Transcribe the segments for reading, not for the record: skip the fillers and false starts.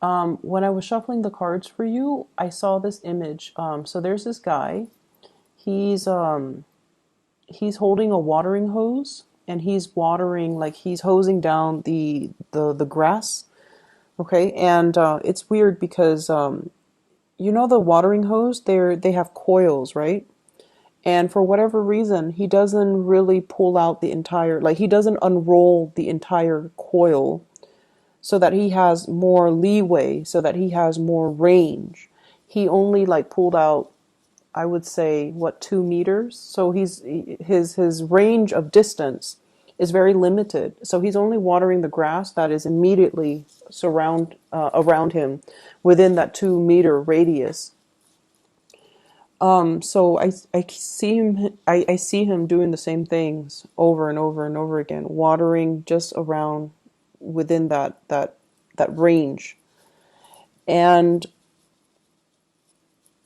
When I was shuffling the cards for you, I saw this image. So there's this guy. He's he's holding a watering hose and he's watering, like he's hosing down the grass. Okay, and it's weird because you know the watering hose, they have coils, right? And for whatever reason, he doesn't really pull out the entire, like he doesn't unroll the entire coil so that he has more leeway, so that he has more range. He only like pulled out, I would say, what, 2 meters. So his range of distance is very limited. So he's only watering the grass that is immediately around him within that 2 meter radius. So I see him I see him doing the same things over and over and over again, watering just around within that range. And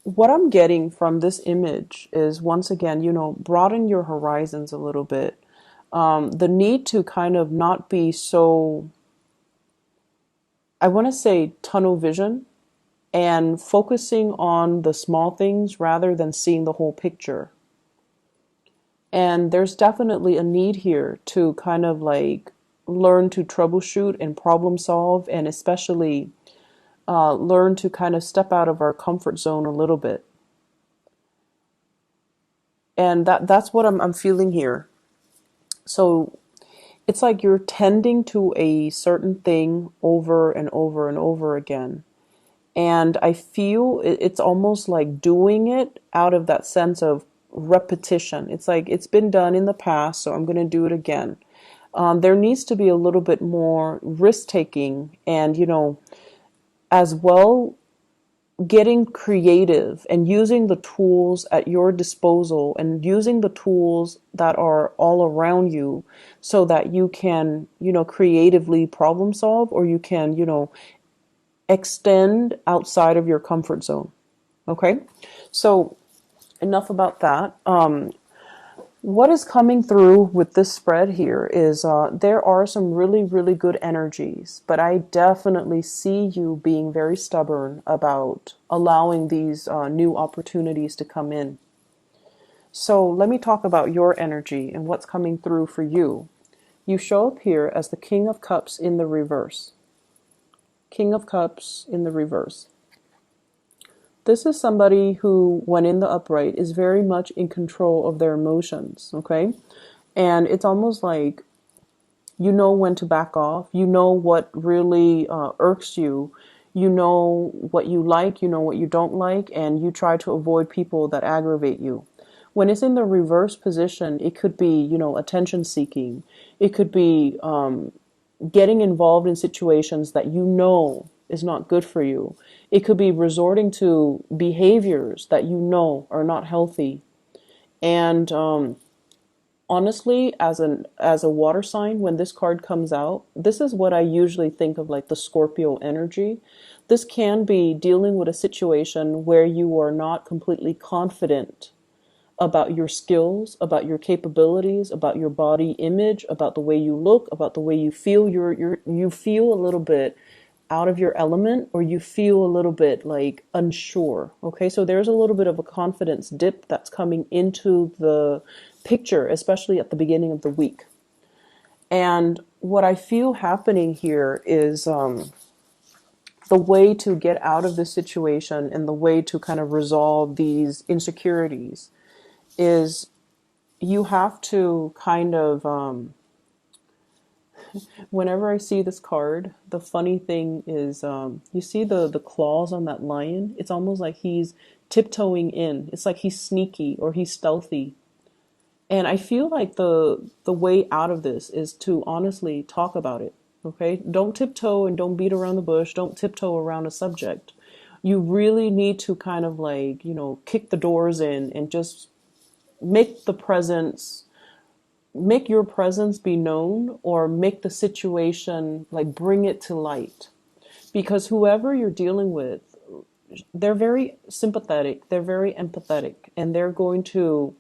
what I'm getting from this image is, once again, broaden your horizons a little bit. The need to kind of not be so, I want to say, tunnel vision, and focusing on the small things rather than seeing the whole picture. And there's definitely a need here to kind of like learn to troubleshoot and problem solve, and especially learn to kind of step out of our comfort zone a little bit. And that's what I'm feeling here. So it's like you're tending to a certain thing over and over and over again. And I feel it's almost like doing it out of that sense of repetition. It's like it's been done in the past, so I'm going to do it again. There needs to be a little bit more risk taking, and, as well, getting creative and using the tools at your disposal and using the tools that are all around you so that you can, creatively problem solve, or you can, extend outside of your comfort zone. Okay, so enough about that. What is coming through with this spread here is there are some really, really good energies, but I definitely see you being very stubborn about allowing these new opportunities to come in. So let me talk about your energy and what's coming through for you. You show up here as the King of Cups in the reverse. King of Cups in the reverse. This is somebody who, when in the upright, is very much in control of their emotions, okay? And it's almost like you know when to back off. You know what really irks you. You know what you like, you know what you don't like, and you try to avoid people that aggravate you. When it's in the reverse position, it could be, attention seeking. It could be getting involved in situations that you know is not good for you. It could be resorting to behaviors that you know are not healthy. And honestly, as a water sign, when this card comes out, this is what I usually think of, like the Scorpio energy. This can be dealing with a situation where you are not completely confident about your skills, about your capabilities, about your body image, about the way you look, about the way you feel. You feel a little bit out of your element, or you feel a little bit like unsure. Okay, so there's a little bit of a confidence dip that's coming into the picture, especially at the beginning of the week. And what I feel happening here is the way to get out of this situation and the way to kind of resolve these insecurities is you have to kind of, whenever I see this card, the funny thing is, you see the claws on that lion? It's almost like he's tiptoeing in. It's like he's sneaky or he's stealthy. And I feel like the way out of this is to honestly talk about it. Okay? Don't tiptoe and don't beat around the bush. Don't tiptoe around a subject. You really need to kind of like, kick the doors in and just make the presence make your presence be known, or make the situation, like, bring it to light. Because whoever you're dealing with, they're very sympathetic, they're very empathetic, and they're going to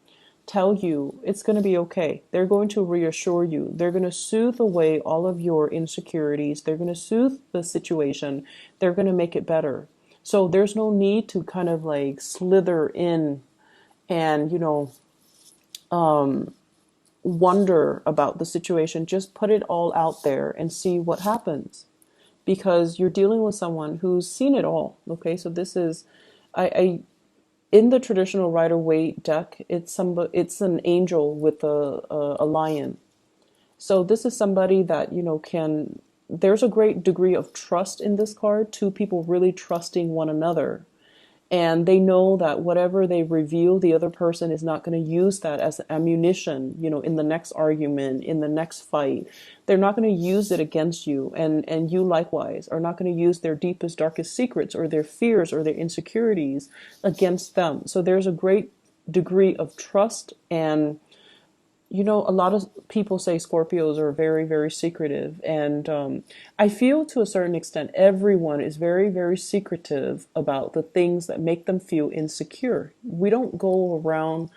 tell you it's going to be okay. They're going to reassure you. They're going to soothe away all of your insecurities. They're going to soothe the situation. They're going to make it better. So there's no need to kind of like slither in and, wonder about the situation. Just put it all out there and see what happens, because you're dealing with someone who's seen it all. Okay, so this is, I in the traditional Rider-Waite deck, it's an angel with a lion. So this is somebody that can. There's a great degree of trust in this card. Two people really trusting one another. And they know that whatever they reveal, the other person is not going to use that as ammunition, in the next argument, in the next fight. They're not going to use it against you. And you likewise are not going to use their deepest, darkest secrets or their fears or their insecurities against them. So there's a great degree of trust. And a lot of people say Scorpios are very, very secretive. And I feel to a certain extent, everyone is very, very secretive about the things that make them feel insecure. We don't go around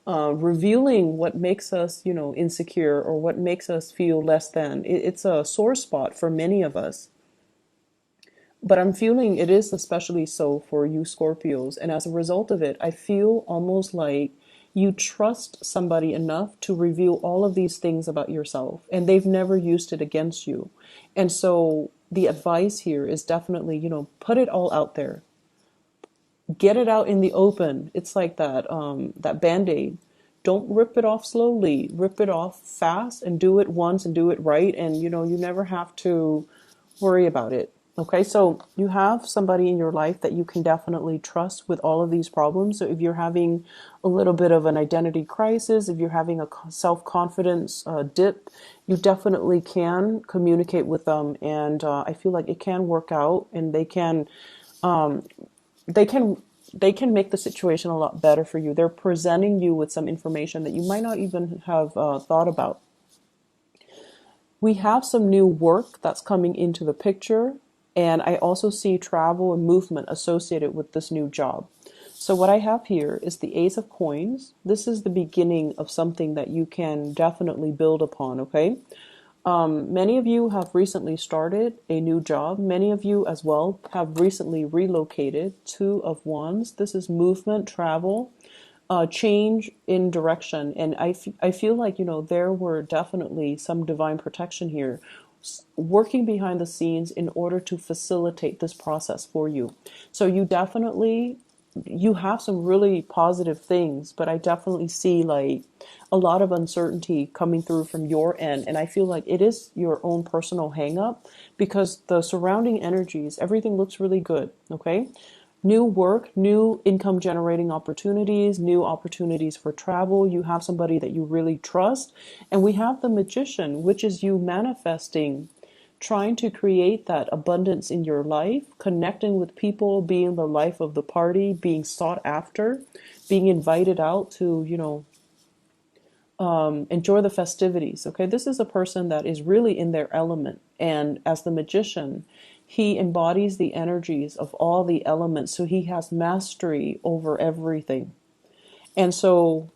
revealing what makes us, insecure or what makes us feel less than. It's a sore spot for many of us. But I'm feeling it is especially so for you Scorpios. And as a result of it, I feel almost like you trust somebody enough to reveal all of these things about yourself, and they've never used it against you. And so the advice here is definitely, put it all out there. Get it out in the open. It's like that Band-Aid. Don't rip it off slowly. Rip it off fast and do it once and do it right. And, you never have to worry about it. Okay, so you have somebody in your life that you can definitely trust with all of these problems. So if you're having a little bit of an identity crisis, if you're having a self-confidence dip, you definitely can communicate with them. And I feel like it can work out, and um, they can, they can make the situation a lot better for you. They're presenting you with some information that you might not even have thought about. We have some new work that's coming into the picture. And I also see travel and movement associated with this new job. So what I have here is the Ace of Coins. This is the beginning of something that you can definitely build upon, okay? Many of you have recently started a new job. Many of you as well have recently relocated. Two of Wands. This is movement, travel, change in direction. And I feel like, there were definitely some divine protection here, working behind the scenes in order to facilitate this process for you. So you have some really positive things, but I definitely see like a lot of uncertainty coming through from your end. And I feel like it is your own personal hang up, because the surrounding energies, everything looks really good. Okay. New work, new income generating opportunities, new opportunities for travel. You have somebody that you really trust. And we have the Magician, which is you manifesting, trying to create that abundance in your life, connecting with people, being the life of the party, being sought after, being invited out to, enjoy the festivities. Okay, this is a person that is really in their element. And as the Magician, he embodies the energies of all the elements. So he has mastery over everything. And so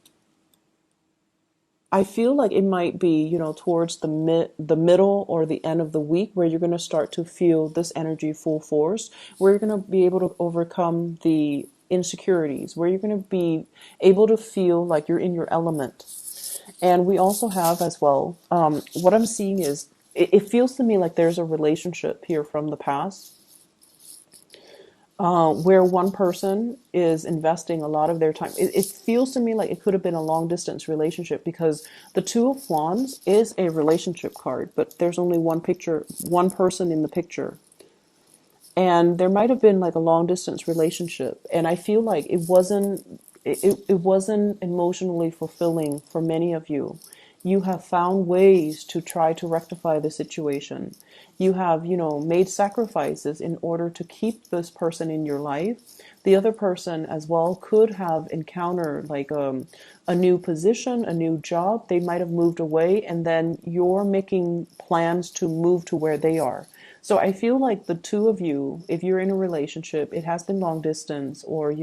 I feel like it might be, towards the middle or the end of the week where you're going to start to feel this energy full force, where you're going to be able to overcome the insecurities, where you're going to be able to feel like you're in your element. And we also have as well, what I'm seeing is, it feels to me like there's a relationship here from the past, where one person is investing a lot of their time. It feels to me like it could have been a long distance relationship, because the Two of Wands is a relationship card, but there's only one person in the picture. And there might have been like a long distance relationship. And I feel like it wasn't emotionally fulfilling for many of you. You have found ways to try to rectify the situation. You have, made sacrifices in order to keep this person in your life. The other person as well could have encountered like a new position, a new job. They might have moved away, and then you're making plans to move to where they are. So I feel like the two of you, if you're in a relationship, it has been long distance, or,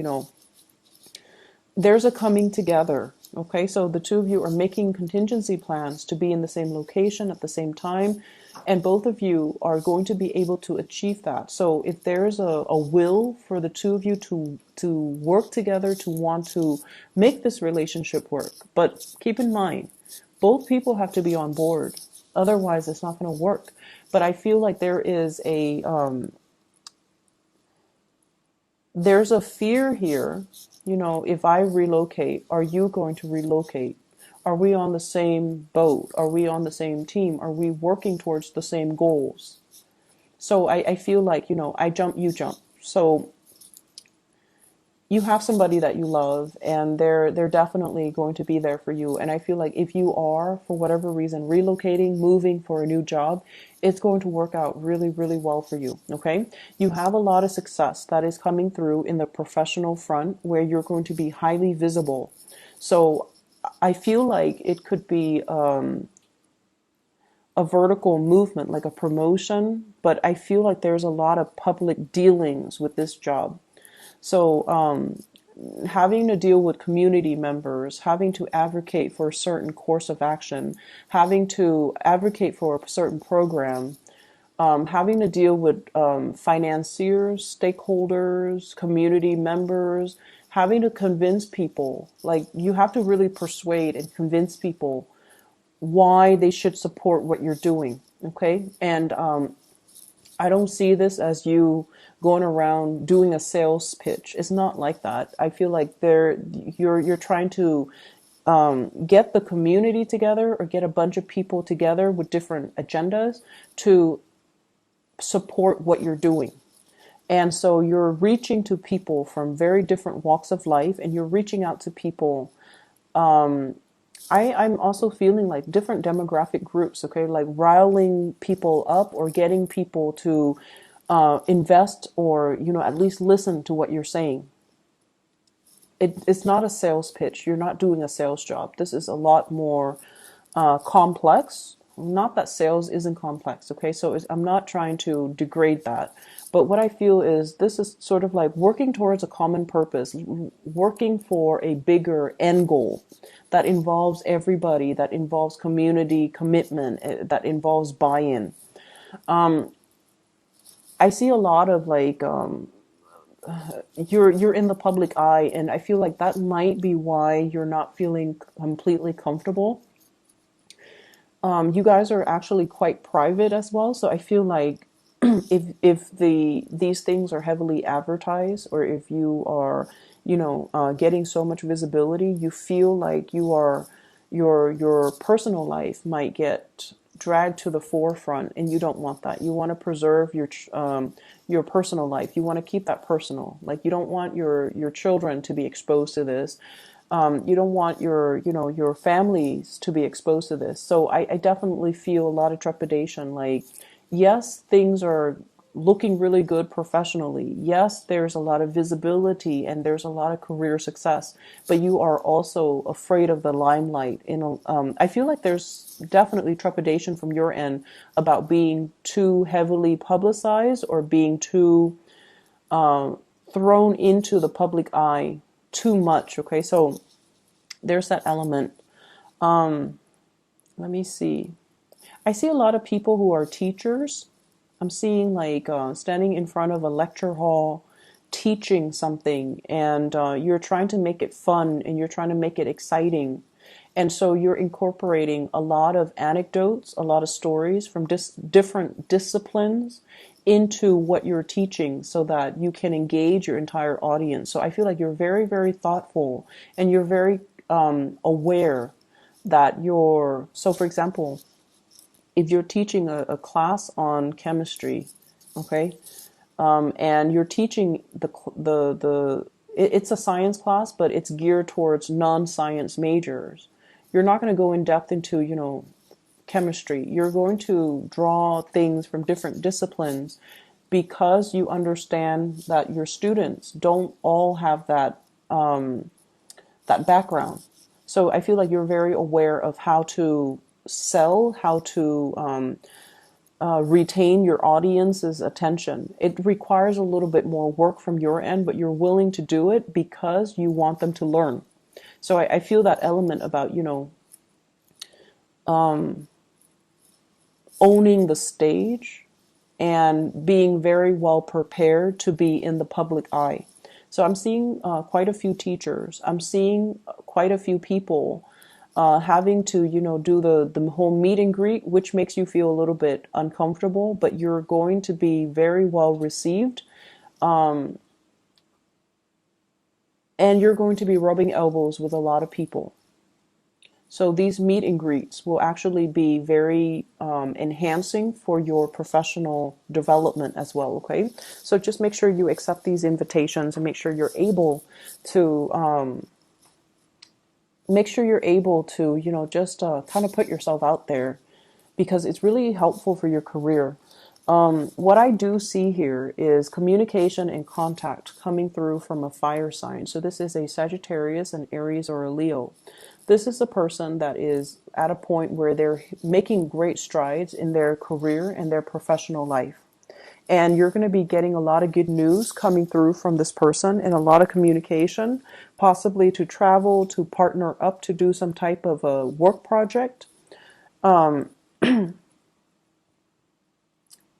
there's a coming together. Okay, so the two of you are making contingency plans to be in the same location at the same time, and both of you are going to be able to achieve that. So if there's a will for the two of you to work together, to want to make this relationship work, but keep in mind, both people have to be on board. Otherwise, it's not going to work. But I feel like there's a fear here. You know, if I relocate, are you going to relocate? Are we on the same boat? Are we on the same team? Are we working towards the same goals? So I feel like, you know, I jump, you jump. So you have somebody that you love, and they're definitely going to be there for you. And I feel like if you are, for whatever reason, relocating, moving for a new job, it's going to work out really, really well for you. Okay, you have a lot of success that is coming through in the professional front, where you're going to be highly visible. So I feel like it could be a vertical movement, like a promotion, but I feel like there's a lot of public dealings with this job. So having to deal with community members, having to advocate for a certain course of action, having to advocate for a certain program, having to deal with financiers, stakeholders, community members, having to convince people, like you have to really persuade and convince people why they should support what you're doing. Okay. And I don't see this as you going around doing a sales pitch. It's not like that. I feel like you're trying to get the community together, or get a bunch of people together with different agendas to support what you're doing. And so you're reaching to people from very different walks of life, and you're reaching out to people. I'm also feeling like different demographic groups, okay, like riling people up, or getting people to invest, or, you know, at least listen to what you're saying. It's not a sales pitch. You're not doing a sales job. This is a lot more complex. Not that sales isn't complex, okay? So I'm not trying to degrade that. But what I feel is this is sort of like working towards a common purpose, working for a bigger end goal that involves everybody, that involves community commitment, that involves buy-in. I see a lot of like you're in the public eye, and I feel like that might be why you're not feeling completely comfortable. You guys are actually quite private as well, so I feel like if these things are heavily advertised, or if you are, you know, getting so much visibility, you feel like your personal life might get dragged to the forefront, and you don't want that. You want to preserve your personal life. You want to keep that personal. Like, you don't want your children to be exposed to this. You don't want your families to be exposed to this. So I definitely feel a lot of trepidation. Like, yes, things are looking really good professionally. Yes, there's a lot of visibility and there's a lot of career success, but you are also afraid of the limelight. I feel like there's definitely trepidation from your end about being too heavily publicized, or being too thrown into the public eye too much. Okay, so there's that element. Let me see. I see a lot of people who are teachers. I'm seeing like standing in front of a lecture hall, teaching something, and you're trying to make it fun, and you're trying to make it exciting. And so you're incorporating a lot of anecdotes, a lot of stories from different disciplines into what you're teaching, so that you can engage your entire audience. So I feel like you're very, very thoughtful, and you're very aware that so for example, if you're teaching a class on chemistry, okay, and you're teaching it's a science class, but it's geared towards non-science majors. You're not going to go in depth into, chemistry. You're going to draw things from different disciplines, because you understand that your students don't all have that background. So I feel like you're very aware of how to sell, how to retain your audience's attention. It requires a little bit more work from your end, but you're willing to do it because you want them to learn. So I feel that element about, you know, owning the stage and being very well prepared to be in the public eye. So I'm seeing quite a few teachers. I'm seeing quite a few people having to, you know, do the whole meet and greet, which makes you feel a little bit uncomfortable, but you're going to be very well received. And you're going to be rubbing elbows with a lot of people. So these meet and greets will actually be very enhancing for your professional development as well. Okay, so just make sure you accept these invitations and make sure you're able to, you know, just kind of put yourself out there, because it's really helpful for your career. What I do see here is communication and contact coming through from a fire sign. So this is a Sagittarius, an Aries, or a Leo. This is a person that is at a point where they're making great strides in their career and their professional life. And you're going to be getting a lot of good news coming through from this person, and a lot of communication, possibly to travel, to partner up, to do some type of a work project.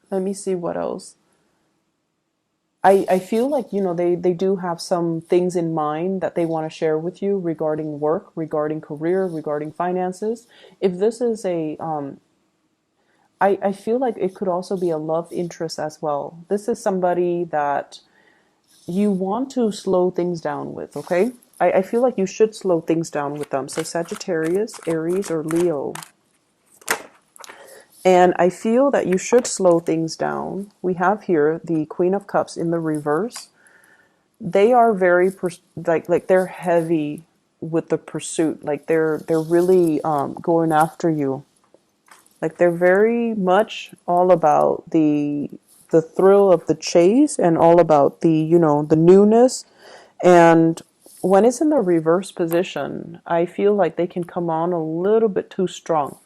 Let me see what else. I feel like, you know, they do have some things in mind that they want to share with you regarding work, regarding career, regarding finances. If this is I feel like it could also be a love interest as well. This is somebody that you want to slow things down with, okay? I feel like you should slow things down with them. So Sagittarius, Aries, or Leo. And I feel that you should slow things down. We have here the Queen of Cups in the reverse. They are very like they're heavy with the pursuit. Like they're really going after you. Like they're very much all about the thrill of the chase, and all about the, you know, the newness. And when it's in the reverse position, I feel like they can come on a little bit too strong.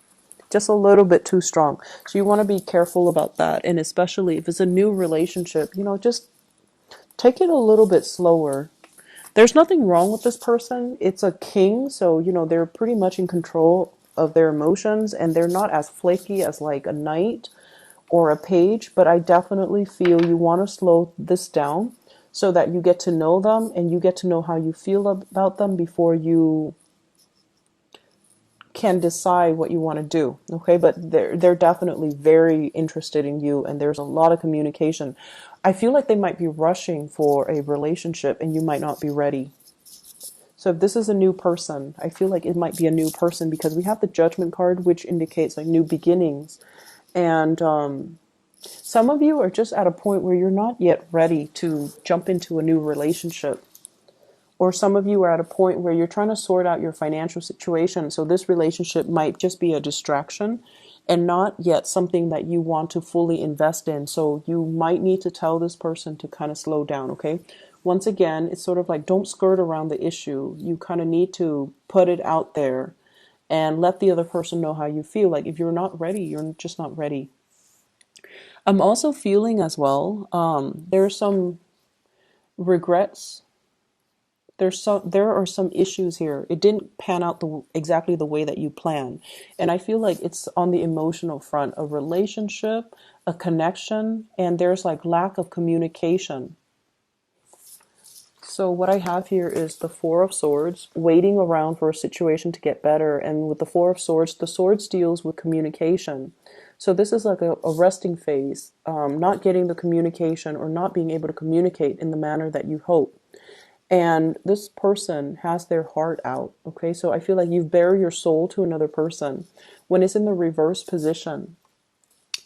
Just a little bit too strong. So you want to be careful about that. And especially if it's a new relationship, you know, just take it a little bit slower. There's nothing wrong with this person. It's a king, so, you know, they're pretty much in control of their emotions, and they're not as flaky as like a knight or a page. But I definitely feel you want to slow this down so that you get to know them and you get to know how you feel about them before you can decide what you want to do. Okay, but they're definitely very interested in you, and there's a lot of communication. I feel like they might be rushing for a relationship and you might not be ready. So if this is a new person, I feel like it might be a new person, because we have the Judgment card, which indicates like new beginnings. And some of you are just at a point where you're not yet ready to jump into a new relationship. Or some of you are at a point where you're trying to sort out your financial situation. So this relationship might just be a distraction and not yet something that you want to fully invest in. So you might need to tell this person to kind of slow down, okay? Once again, it's sort of like, don't skirt around the issue. You kind of need to put it out there and let the other person know how you feel. Like if you're not ready, you're just not ready. I'm also feeling as well, there's some regrets. There are some issues here. It didn't pan out exactly the way that you planned. And I feel like it's on the emotional front, a relationship, a connection, and there's like lack of communication. So what I have here is the Four of Swords, waiting around for a situation to get better. And with the Four of Swords, the Swords deals with communication. So this is like a resting phase, not getting the communication or not being able to communicate in the manner that you hope. And this person has their heart out, okay? So I feel like you've bared your soul to another person. When it's in the reverse position,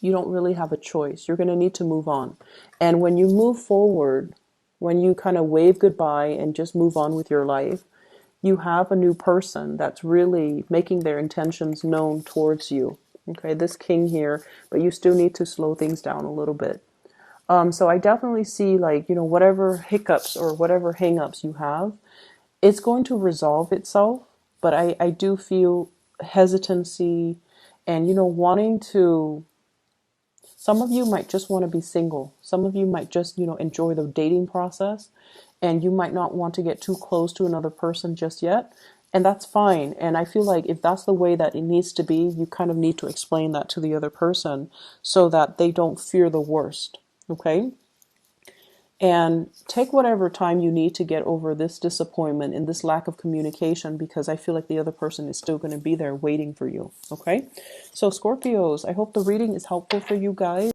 you don't really have a choice. You're going to need to move on. And when you move forward, when you kind of wave goodbye and just move on with your life, you have a new person that's really making their intentions known towards you. Okay, this king here, but you still need to slow things down a little bit. So I definitely see, like, you know, whatever hiccups or whatever hangups you have, it's going to resolve itself. But I do feel hesitancy and, you know, wanting to, some of you might just want to be single. Some of you might just, you know, enjoy the dating process, and you might not want to get too close to another person just yet. And that's fine. And I feel like if that's the way that it needs to be, you kind of need to explain that to the other person so that they don't fear the worst. Okay? And take whatever time you need to get over this disappointment and this lack of communication, because I feel like the other person is still going to be there waiting for you. Okay? So Scorpios, I hope the reading is helpful for you guys.